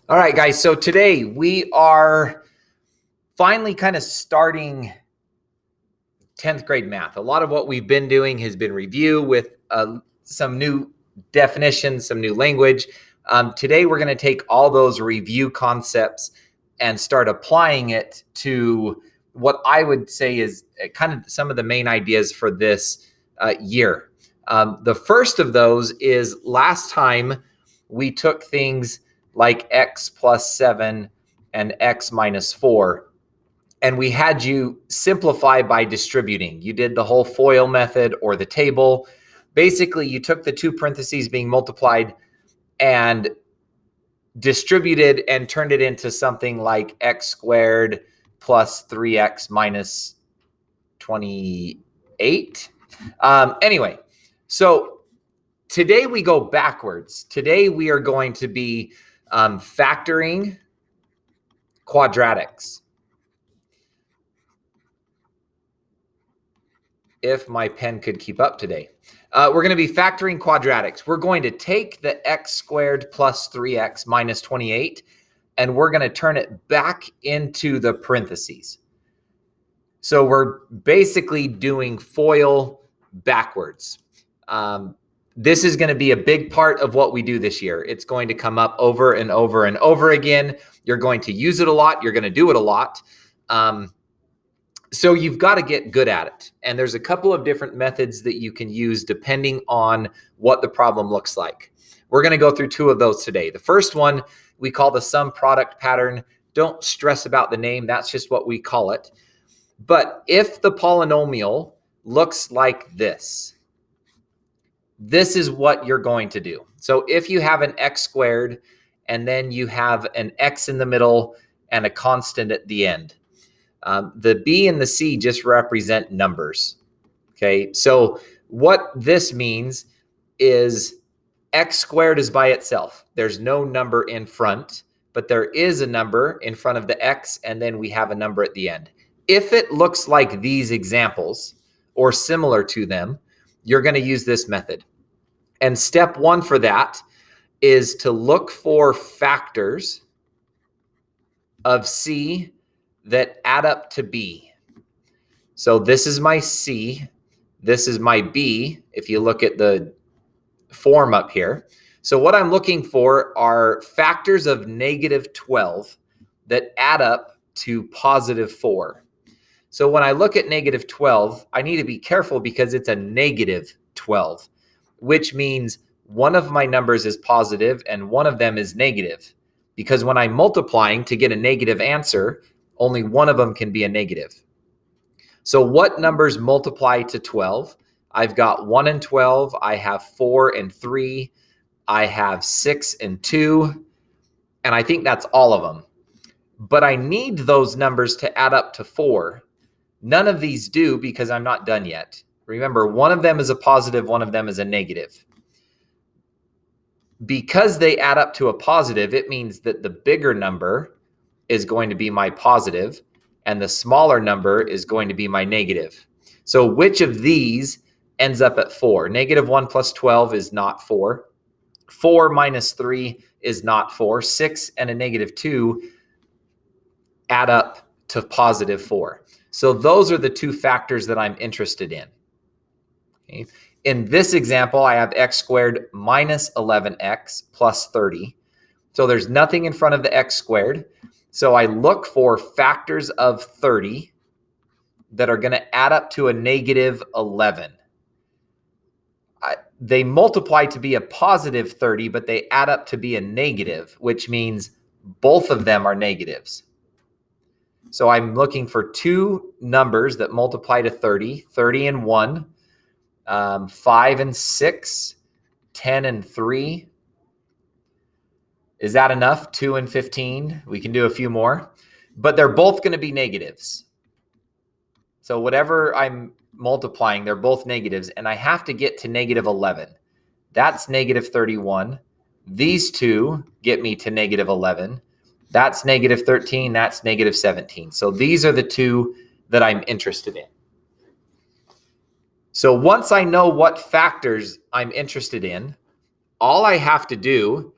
All right, guys. So today we are finally kind of starting 10th grade math. A lot of what we've been doing has been review with some new definitions, some new language. Today we're going to take all those review concepts and start applying it to what I would say is kind of some of the main ideas for this year. The first of those is last time we took things like x plus 7 and x minus 4, and we had you simplify by distributing. You did the whole FOIL method or the table. Basically, you took the two parentheses being multiplied and distributed and turned it into something like x squared plus 3x minus 28. Anyway, so today we go backwards. Today we are going to be factoring quadratics. If my pen could keep up today. We're going to be factoring quadratics. We're going to take the x squared plus 3x minus 28, and we're going to turn it back into the parentheses. So we're basically doing FOIL backwards. This is going to be a big part of what we do this year. It's going to come up over and over and over again. You're going to use it a lot. You're going to do it a lot. So you've got to get good at it. And there's a couple of different methods that you can use depending on what the problem looks like. We're going to go through two of those today. The first one we call the SumProduct Pattern. Don't stress about the name. That's just what we call it. But if the polynomial looks like this is what you're going to do. So if you have an x squared and then you have an x in the middle and a constant at the end, the B and the C just represent numbers. Okay, so what this means is x squared is by itself. There's no number in front, but there is a number in front of the x, and then we have a number at the end. If it looks like these examples or similar to them, you're going to use this method. And step one for that is to look for factors of C that add up to B. So this is my C, this is my B, if you look at the form up here. So what I'm looking for are factors of negative 12 that add up to positive 4. So when I look at negative 12, I need to be careful because it's a negative 12, which means one of my numbers is positive and one of them is negative. Because when I'm multiplying to get a negative answer, only one of them can be a negative. So what numbers multiply to 12? I've got 1 and 12. I have 4 and 3. I have 6 and 2. And I think that's all of them. But I need those numbers to add up to 4. None of these do because I'm not done yet. Remember, one of them is a positive, one of them is a negative. Because they add up to a positive, it means that the bigger number is going to be my positive, and the smaller number is going to be my negative. So which of these ends up at 4? Negative 1 plus 12 is not 4. 4 minus 3 is not 4. 6 and a negative 2 add up to positive 4. So those are the two factors that I'm interested in. Okay. In this example, I have x squared minus 11x plus 30. So there's nothing in front of the x squared. So I look for factors of 30 that are going to add up to a negative 11. They multiply to be a positive 30, but they add up to be a negative, which means both of them are negatives. So I'm looking for two numbers that multiply to 30, 30 and 1, 5 and 6, 10 and 3. Is that enough? 2 and 15. We can do a few more, but they're both going to be negatives. So whatever I'm multiplying, they're both negatives, and I have to get to negative 11. That's negative 31. These two get me to negative 11. That's negative 13. That's negative 17. So these are the two that I'm interested in. So once I know what factors I'm interested in, all I have to do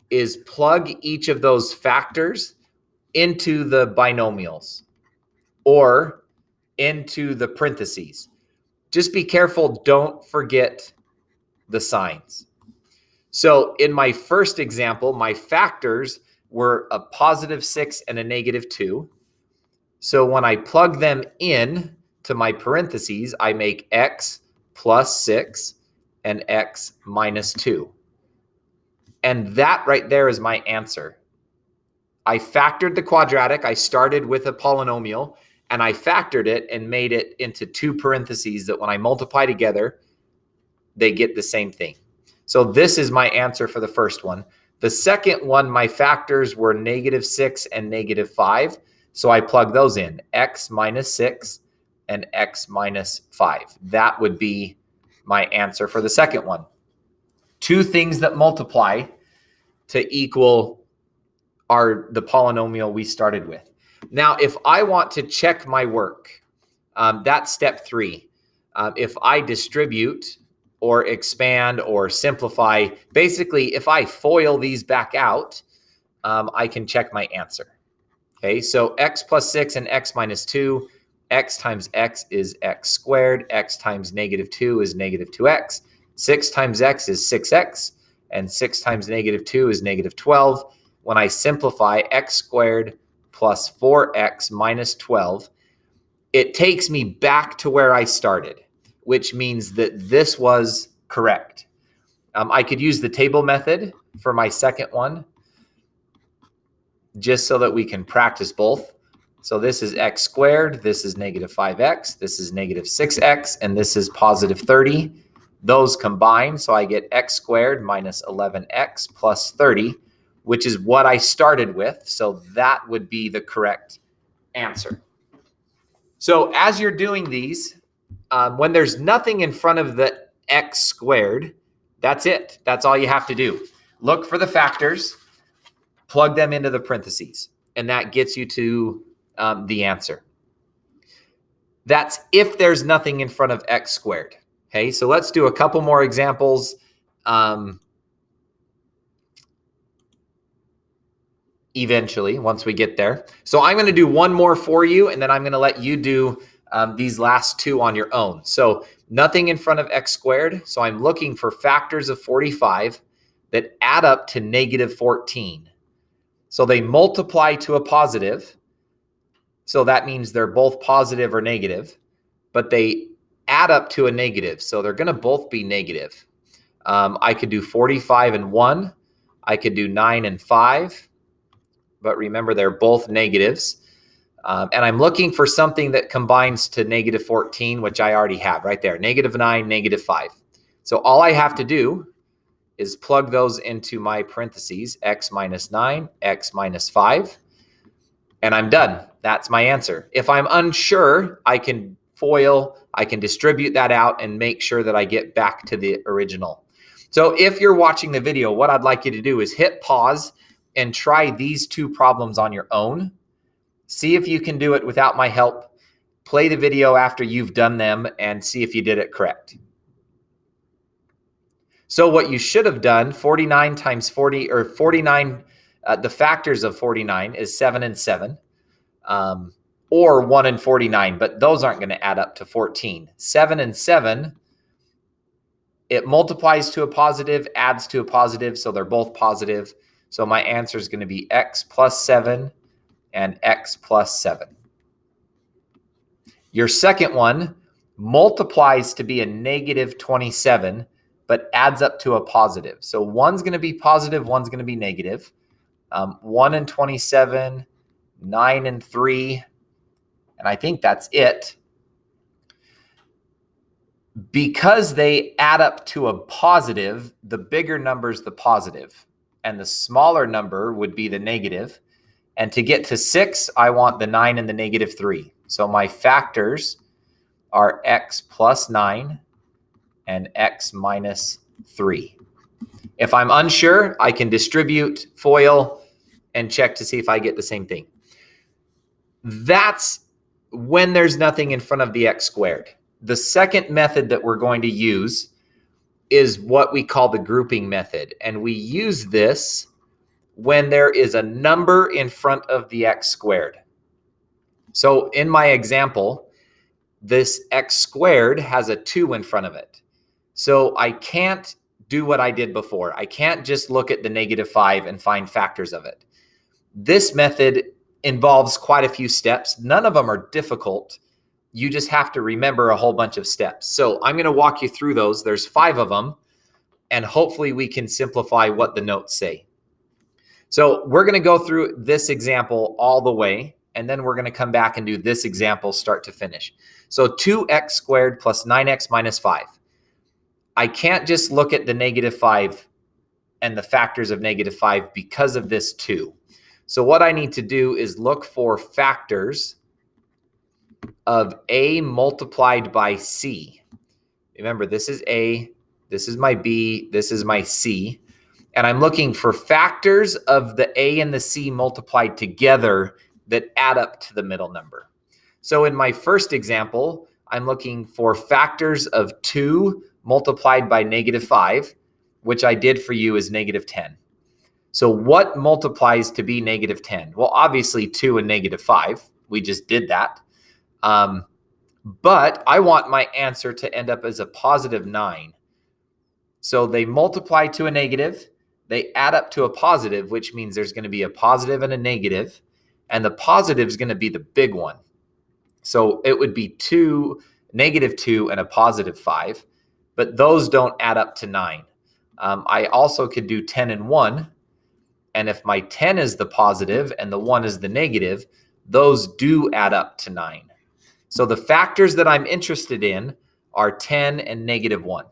is plug each of those factors into the binomials or into the parentheses. Just be careful, don't forget the signs. So in my first example, my factors were a +6 and a -2. So when I plug them in to my parentheses, I make x +6 and x -2. And that right there is my answer. I factored the quadratic. I started with a polynomial and I factored it and made it into two parentheses that when I multiply together, they get the same thing. So this is my answer for the first one. The second one, my factors were -6 and -5. So I plug those in, x -6 and x -5. That would be my answer for the second one. Two things that multiply to equal are the polynomial we started with. Now, if I want to check my work, that's step 3. If I distribute or expand or simplify, basically, if I FOIL these back out, I can check my answer. Okay, so x +6 and x -2, x times x is x squared, x times -2 is -2x, 6 times x is 6x, and 6 times -2 is -12. When I simplify x squared plus 4x minus 12, it takes me back to where I started, which means that this was correct. I could use the table method for my second one, just so that we can practice both. So this is x squared, this is -5x, this is -6x, and this is +30. Those combine, so I get x squared minus 11x plus 30, which is what I started with. So that would be the correct answer. So as you're doing these, when there's nothing in front of the x squared, that's it. That's all you have to do. Look for the factors, plug them into the parentheses, and that gets you to the answer. That's if there's nothing in front of x squared. Okay, so let's do a couple more examples. Eventually, once we get there. So I'm going to do one more for you, and then I'm going to let you do these last two on your own. So nothing in front of x squared. So I'm looking for factors of 45 that add up to -14. So they multiply to a positive. So that means they're both positive or negative, but they add up to a negative. So they're going to both be negative. I could do 45 and 1. I could do 9 and 5. But remember, they're both negatives. And I'm looking for something that combines to -14, which I already have right there, -9, -5. So all I have to do is plug those into my parentheses, x -9, x -5, and I'm done. That's my answer. If I'm unsure, I can FOIL, I can distribute that out and make sure that I get back to the original. So if you're watching the video, what I'd like you to do is hit pause and try these two problems on your own. See if you can do it without my help. Play the video after you've done them and see if you did it correct. So what you should have done, 49 times 40, or 49, the factors of 49 is 7 and 7, or 1 and 49, but those aren't going to add up to 14. 7 and 7, it multiplies to a positive, adds to a positive, so they're both positive. So my answer is going to be x +7 and x +7. Your second one multiplies to be a -27, but adds up to a positive. So one's going to be positive, one's going to be negative. 1 and 27, 9 and 3, and I think that's it. Because they add up to a positive, the bigger number is the positive, and the smaller number would be the negative. And to get to 6, I want the 9 and the -3. So my factors are x +9 and x -3. If I'm unsure, I can distribute, FOIL, and check to see if I get the same thing. That's when there's nothing in front of the x squared. The second method that we're going to use is what we call the grouping method. And we use this when there is a number in front of the x squared. So in my example, this x squared has a 2 in front of it. So I can't do what I did before. I can't just look at the -5 and find factors of it. This method involves quite a few steps. None of them are difficult. You just have to remember a whole bunch of steps. So I'm going to walk you through those. There's 5 of them, and hopefully we can simplify what the notes say. So we're going to go through this example all the way, and then we're going to come back and do this example start to finish. So 2x squared plus 9x minus 5. I can't just look at the -5 and the factors of -5 because of this 2. So what I need to do is look for factors of a multiplied by c. Remember, this is a, this is my b, this is my c. And I'm looking for factors of the a and the c multiplied together that add up to the middle number. So in my first example, I'm looking for factors of 2 multiplied by -5, which I did for you is -10. So what multiplies to be -10? Well, obviously 2 and -5. We just did that. But I want my answer to end up as a +9. So they multiply to a negative. They add up to a positive, which means there's going to be a positive and a negative. And the positive is going to be the big one. So it would be -2 and a +5. But those don't add up to 9. I also could do 10 and 1. And if my 10 is the positive and the 1 is the negative, those do add up to 9. So the factors that I'm interested in are 10 and -1.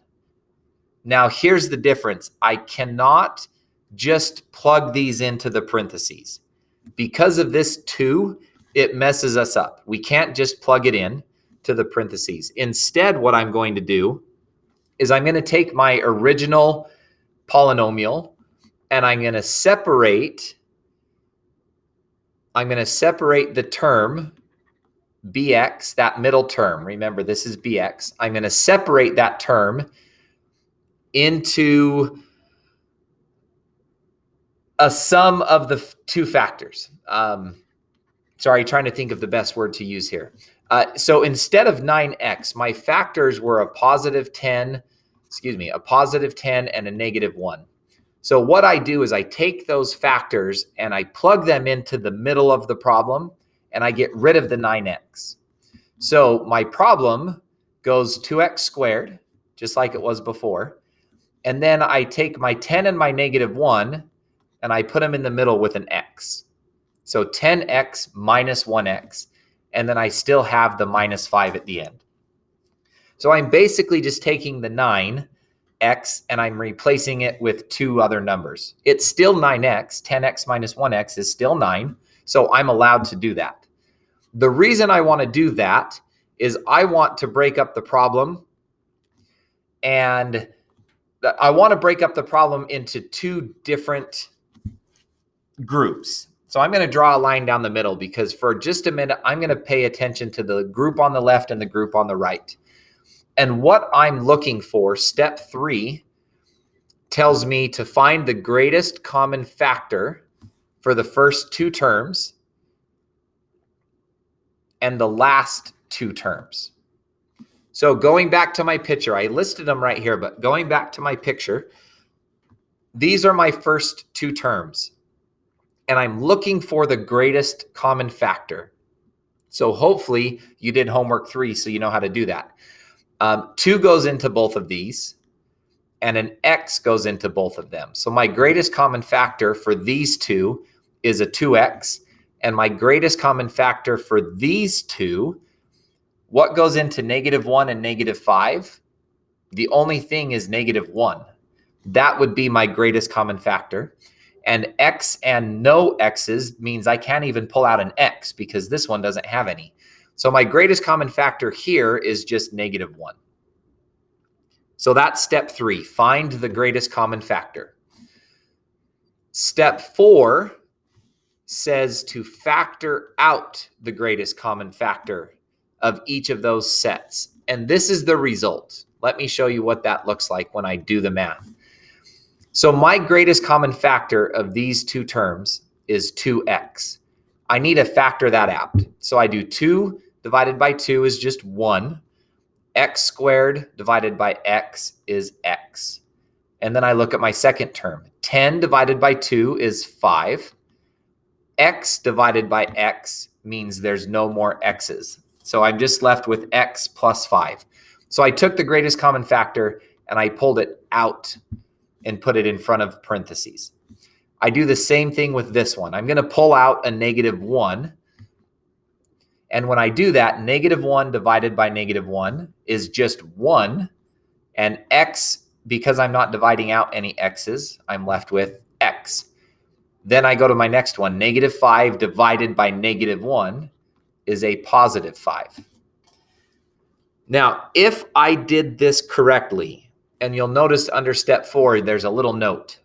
Now here's the difference. I cannot just plug these into the parentheses. Because of this 2, it messes us up. We can't just plug it in to the parentheses. Instead, what I'm going to do is I'm going to take my original polynomial and I'm going to separate the term bx, that middle term. Remember, this is bx. I'm going to separate that term into a sum of the 2 factors. Sorry, trying to think of the best word to use here. So instead of 9x, my factors were a +10 and a -1. So what I do is I take those factors and I plug them into the middle of the problem and I get rid of the 9x. So my problem goes 2x squared, just like it was before. And then I take my 10 and my -1 and I put them in the middle with an x. So 10x minus 1x. And then I still have the -5 at the end. So I'm basically just taking the 9x and I'm replacing it with 2 other numbers. It's still 9x. 10x minus 1x is still 9. So I'm allowed to do that. The reason I want to do that is I want to break up the problem, and I want to break up the problem into 2 different groups. So I'm going to draw a line down the middle because for just a minute, I'm going to pay attention to the group on the left and the group on the right. And what I'm looking for, step 3, tells me to find the greatest common factor for the first 2 terms and the last 2 terms. So going back to my picture, I listed them right here, but going back to my picture, these are my first 2 terms. And I'm looking for the greatest common factor. So hopefully you did homework 3, so you know how to do that. 2 goes into both of these, and an x goes into both of them. So my greatest common factor for these 2 is a 2x, and my greatest common factor for these 2, what goes into -1 and -5? The only thing is -1. That would be my greatest common factor. And x and no x's means I can't even pull out an x because this one doesn't have any. So my greatest common factor here is just -1. So that's step 3, find the greatest common factor. Step 4 says to factor out the greatest common factor of each of those sets. And this is the result. Let me show you what that looks like when I do the math. So my greatest common factor of these two terms is 2x. I need to factor that out. So I do 2 divided by 2 is just 1. X squared divided by x is x. And then I look at my second term. 10 divided by 2 is 5. X divided by x means there's no more x's. So I'm just left with x plus 5. So I took the greatest common factor and I pulled it out and put it in front of parentheses. I do the same thing with this one. I'm going to pull out a -1. And when I do that, -1 divided by -1 is just 1. And x, because I'm not dividing out any x's, I'm left with x. Then I go to my next one. -5 divided by -1 is a +5. Now, if I did this correctly, and you'll notice under step 4, there's a little note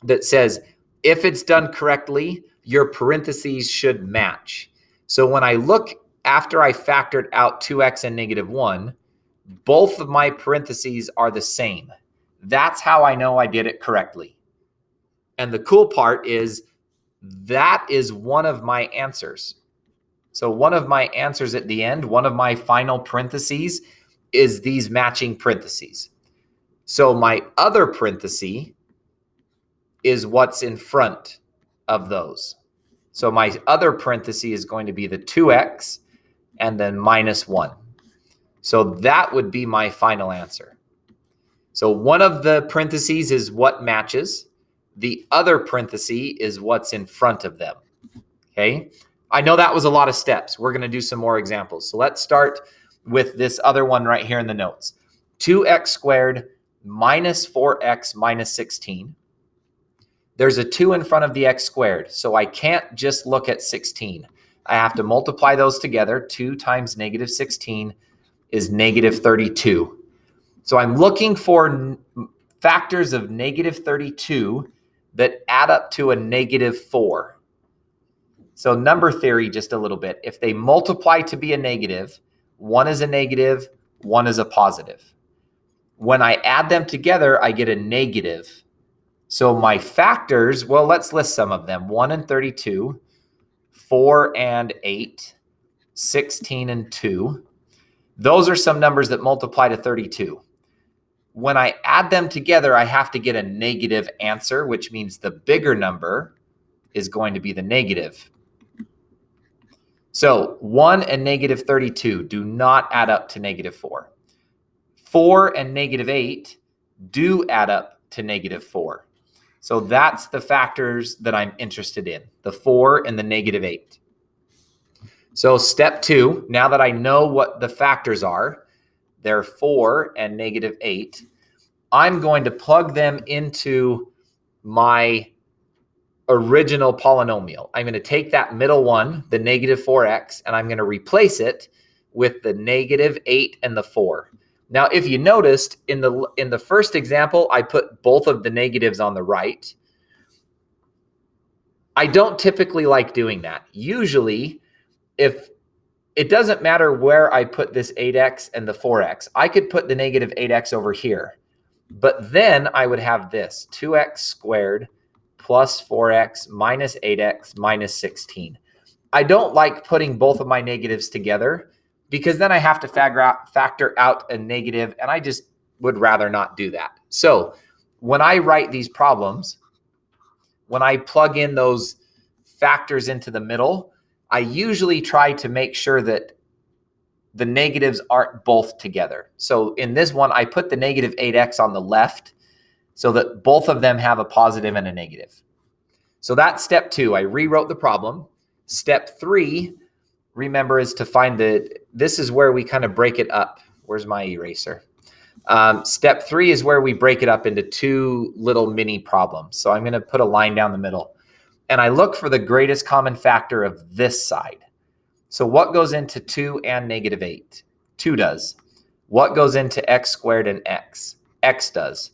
that says, if it's done correctly, your parentheses should match. So when I look after I factored out 2x and -1, both of my parentheses are the same. That's how I know I did it correctly. And the cool part is that is one of my answers. So one of my answers at the end, one of my final parentheses is these matching parentheses. So my other parenthesis is what's in front of those. So my other parenthesis is going to be the 2x and then -1. So that would be my final answer. So one of the parentheses is what matches. The other parenthesis is what's in front of them. Okay. I know that was a lot of steps. We're going to do some more examples. So let's start with this other one right here in the notes. 2x squared minus 4x minus 16. There's a 2 in front of the x squared, so I can't just look at 16. I have to multiply those together. 2 times -16 is -32. So I'm looking for factors of -32 that add up to a -4. So number theory just a little bit. If they multiply to be a negative, one is a negative, one is a positive. When I add them together, I get a negative. So my factors, well, let's list some of them. 1 and 32, 4 and 8, 16 and 2. Those are some numbers that multiply to 32. When I add them together, I have to get a negative answer, which means the bigger number is going to be the negative. So 1 and -32 do not add up to -4. 4 and -8 do add up to -4. So that's the factors that I'm interested in, the 4 and the -8. So step 2, now that I know what the factors are, they're 4 and -8, I'm going to plug them into my original polynomial. I'm going to take that middle one, the -4x, and I'm going to replace it with the -8 and the 4. Now, if you noticed in the first example, I put both of the negatives on the right. I don't typically like doing that. Usually, if it doesn't matter where I put this 8x and the 4x, I could put the -8x over here. But then I would have this 2x squared plus 4x minus 8x minus 16. I don't like putting both of my negatives together because then I have to factor out a negative, and I just would rather not do that. So when I write these problems, when I plug in those factors into the middle, I usually try to make sure that the negatives aren't both together. So in this one, I put the -8x on the left so that both of them have a positive and a negative. So that's step 2. I rewrote the problem. Step 3, remember, is to find this is where we kind of break it up. Where's my eraser? Step 3 is where we break it up into 2 little mini problems. So I'm going to put a line down the middle. And I look for the greatest common factor of this side. So what goes into 2 and -8? 2 does. What goes into x squared and x? X does.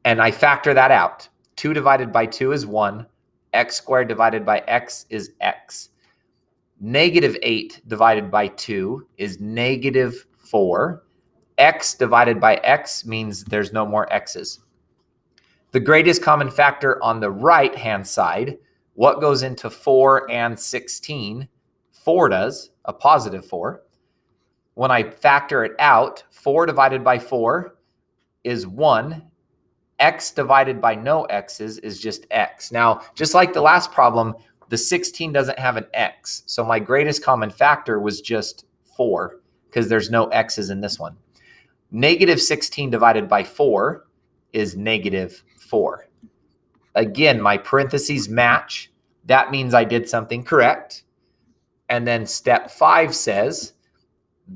And I factor that out. 2 divided by 2 is 1. X squared divided by x is x. -8 divided by 2 is -4. X divided by x means there's no more x's. The greatest common factor on the right-hand side, what goes into 4 and 16? 4 does, a positive 4. When I factor it out, 4 divided by 4 is 1. X divided by no x's is just x. Now, just like the last problem, the 16 doesn't have an x. So my greatest common factor was just 4 because there's no x's in this one. Negative 16 divided by 4 is negative 4. Again, my parentheses match. That means I did something correct. And then step 5 says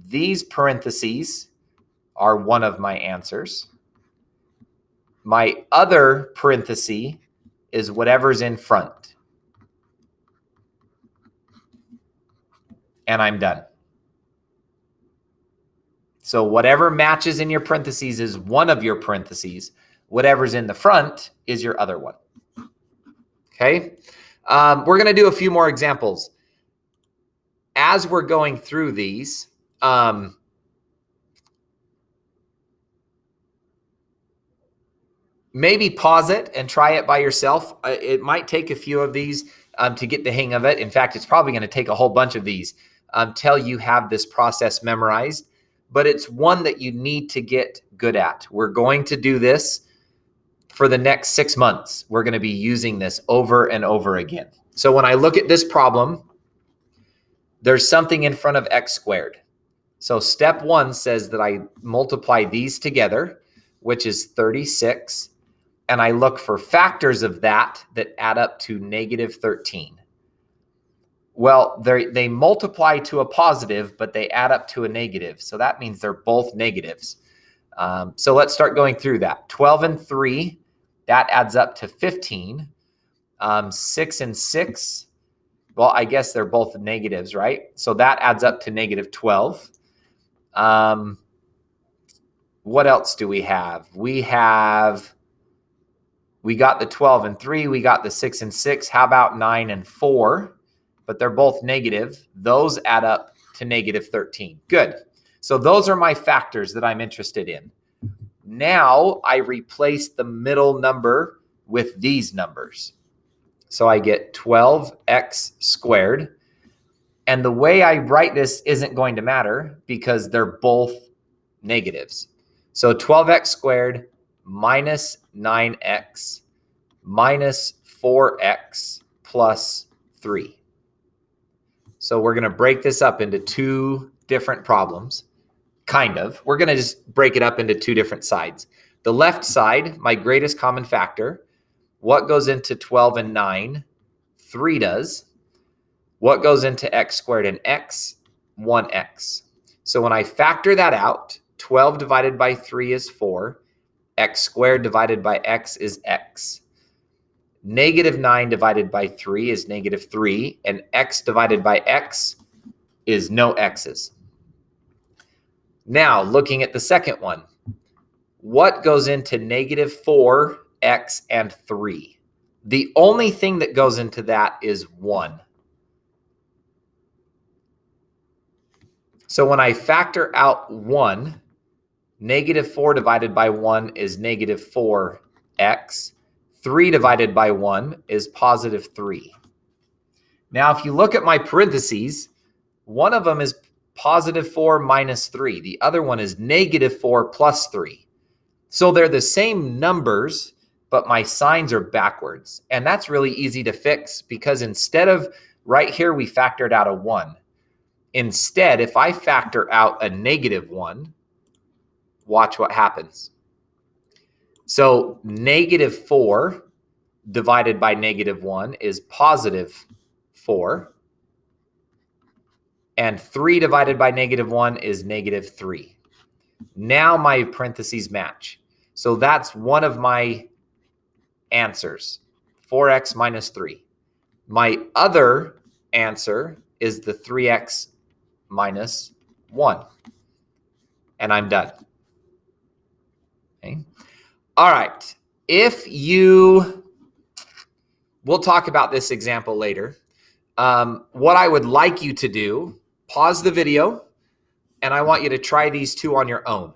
these parentheses are one of my answers. My other parenthesis is whatever's in front. And I'm done. So whatever matches in your parentheses is one of your parentheses. Whatever's in the front is your other one. Okay? We're going to do a few more examples. As we're going through these, maybe pause it and try it by yourself. It might take a few of these to get the hang of it. In fact, it's probably going to take a whole bunch of these until you have this process memorized. But it's one that you need to get good at. We're going to do this for the next 6 months. We're going to be using this over and over again. So when I look at this problem, there's something in front of x squared. So step 1 says that I multiply these together, which is 36. And I look for factors of that add up to negative 13. Well, they multiply to a positive, but they add up to a negative. So that means they're both negatives. So let's start going through that. 12 and 3, that adds up to 15. 6 and 6, well, I guess they're both negatives, right? So that adds up to negative 12. What else do we have? We got the 12 and 3. We got the 6 and 6. How about 9 and 4? But they're both negative. Those add up to negative 13. Good. So those are my factors that I'm interested in. Now I replace the middle number with these numbers. So I get 12x squared. And the way I write this isn't going to matter because they're both negatives. So 12x squared minus 9x minus 4x plus 3. So we're going to break this up into 2 different problems. Kind of. We're going to just break it up into 2 different sides. The left side, my greatest common factor. What goes into 12 and 9? 3 does. What goes into x squared and x? 1x. So when I factor that out, 12 divided by 3 is 4. X squared divided by x is x. Negative 9 divided by 3 is negative 3. And x divided by x is no x's. Now, looking at the second one. What goes into negative 4x and 3? The only thing that goes into that is 1. So when I factor out 1, negative 4 divided by 1 is negative 4x. 3 divided by 1 is positive 3. Now, if you look at my parentheses, one of them is positive 4 minus 3. The other one is negative 4 plus 3. So they're the same numbers, but my signs are backwards. And that's really easy to fix because instead of right here, we factored out a 1. Instead, if I factor out a negative 1, watch what happens. So negative 4 divided by negative 1 is positive 4. And 3 divided by negative 1 is negative 3. Now my parentheses match. So that's one of my answers, 4x minus 3. My other answer is the 3x minus 1. And I'm done. Okay. All right. We'll talk about this example later. What I would like you to do, pause the video, and I want you to try these 2 on your own.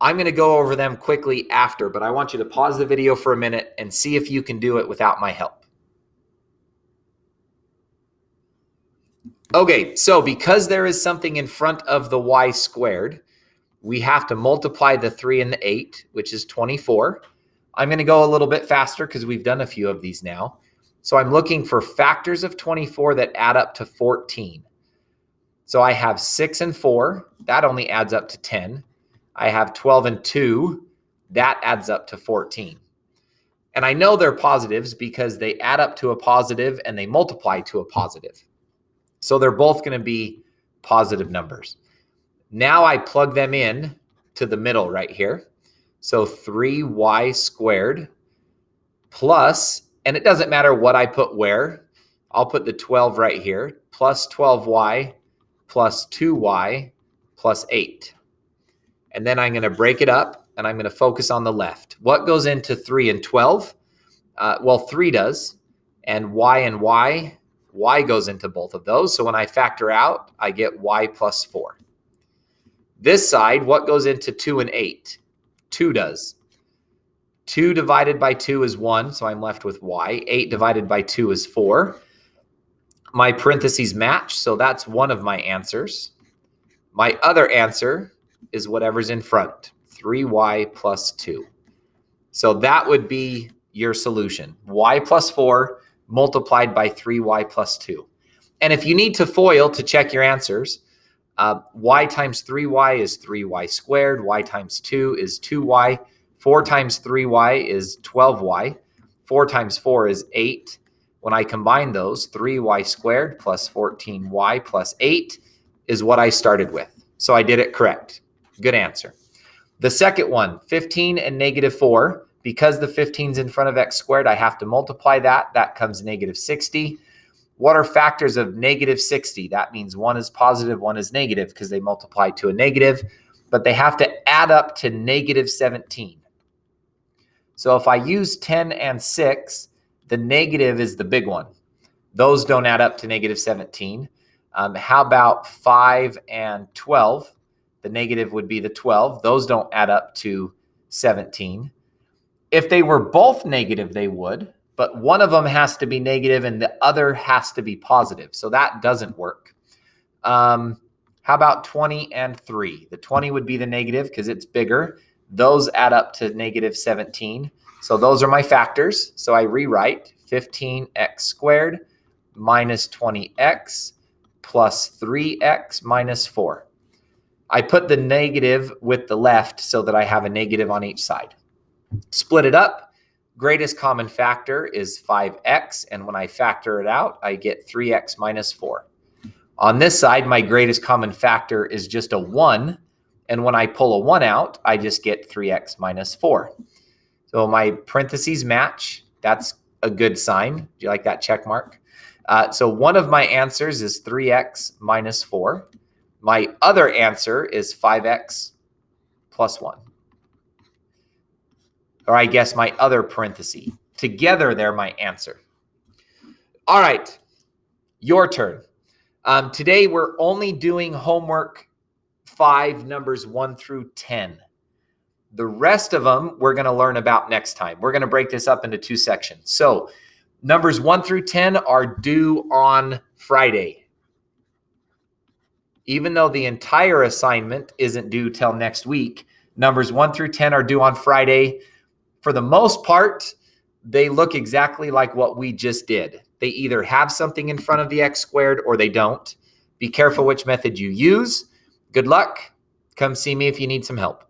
I'm going to go over them quickly after, but I want you to pause the video for a minute and see if you can do it without my help. Okay, so because there is something in front of the y squared, we have to multiply the 3 and the 8, which is 24. I'm going to go a little bit faster because we've done a few of these now. So I'm looking for factors of 24 that add up to 14. So I have 6 and 4. That only adds up to 10. I have 12 and 2. That adds up to 14. And I know they're positives because they add up to a positive and they multiply to a positive. So they're both going to be positive numbers. Now I plug them in to the middle right here. So 3y squared plus, and it doesn't matter what I put where. I'll put the 12 right here, plus 12y plus 2y plus 8. And then I'm going to break it up, and I'm going to focus on the left. What goes into 3 and 12? Well, 3 does, and y goes into both of those. So when I factor out, I get y plus 4. This side, what goes into 2 and 8? 2 does. 2 divided by 2 is 1, so I'm left with y. 8 divided by 2 is 4. My parentheses match, so that's one of my answers. My other answer is whatever's in front, 3y plus 2. So that would be your solution, y plus 4 multiplied by 3y plus 2. And if you need to FOIL to check your answers, y times 3y is 3y squared, y times 2 is 2y, 4 times 3y is 12y, 4 times 4 is 8. When I combine those, 3y squared plus 14y plus 8 is what I started with. So I did it correct. Good answer. The second one, 15 and negative 4. Because the 15 is in front of x squared, I have to multiply that. That comes negative 60. What are factors of negative 60? That means one is positive, one is negative because they multiply to a negative, but they have to add up to negative 17. So if I use 10 and 6, the negative is the big one. Those don't add up to negative 17. How about 5 and 12? The negative would be the 12. Those don't add up to 17. If they were both negative, they would, but one of them has to be negative and the other has to be positive. So that doesn't work. How about 20 and 3? The 20 would be the negative because it's bigger. Those add up to negative 17. So those are my factors. So I rewrite 15x squared minus 20x plus 3x minus 4. I put the negative with the left so that I have a negative on each side. Split it up. Greatest common factor is 5x, and when I factor it out, I get 3x minus 4. On this side, my greatest common factor is just a 1, and when I pull a 1 out, I just get 3x minus 4. So my parentheses match. That's a good sign. Do you like that check mark? So one of my answers is 3x minus 4. My other answer is 5x plus 1. Or I guess my other parenthesis. Together, they're my answer. All right, your turn. Today, we're only doing homework 5, numbers 1 through 10. The rest of them, we're going to learn about next time. We're going to break this up into 2 sections. So numbers 1 through 10 are due on Friday. Even though the entire assignment isn't due till next week, numbers 1 through 10 are due on Friday. For the most part, they look exactly like what we just did. They either have something in front of the x squared or they don't. Be careful which method you use. Good luck. Come see me if you need some help.